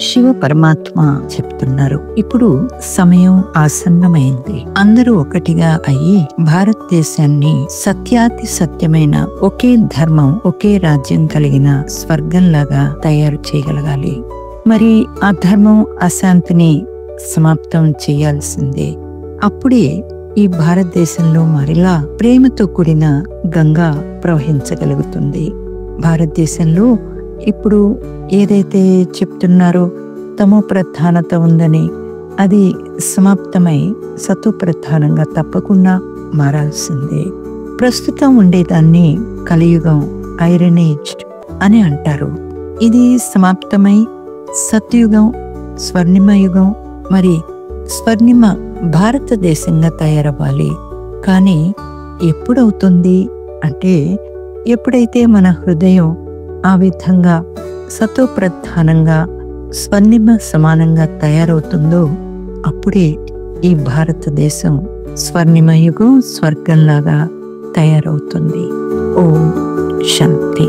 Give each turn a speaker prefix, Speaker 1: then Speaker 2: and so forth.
Speaker 1: శివ పరమాత్మ చెప్తున్నారు, ఇప్పుడు సమయం ఆసన్నమైంది. అందరూ ఒకటిగా అయ్యి భారతదేశాన్ని సత్యాతి సత్యమైన ఒకే ధర్మం, ఒకే రాజ్యం కలిగిన స్వర్గంలాగా తయారు చేయగలగాలి. మరి ఆ ధర్మం అశాంతిని సమాప్తం చేయాల్సిందే. అప్పుడే ఈ భారతదేశంలో మరిలా ప్రేమతో కూడిన గంగా ప్రవహించగలుగుతుంది. భారతదేశంలో ఇప్పుడు ఏదైతే చెప్తున్నారో తమో ప్రధానత ఉందని, అది సమాప్తమై సతో ప్రధానంగా తప్పకుండా మారాల్సిందే. ప్రస్తుతం ఉండేదాన్ని కలియుగం, ఐరన్ ఏజ్ అని అంటారు. ఇది సమాప్తమై సత్యుగం, స్వర్ణిమ యుగం, మరి స్వర్ణిమ భారతదేశంగా తయారవ్వాలి. కానీ ఎప్పుడవుతుంది అంటే, ఎప్పుడైతే మన హృదయం ఆ విధంగా సతో ప్రధానంగా స్వర్ణిమ సమానంగా తయారవుతుందో అప్పుడే ఈ భారతదేశం స్వర్ణిమ యుగం, స్వర్గంలాగా తయారవుతుంది. ఓం శాంతి.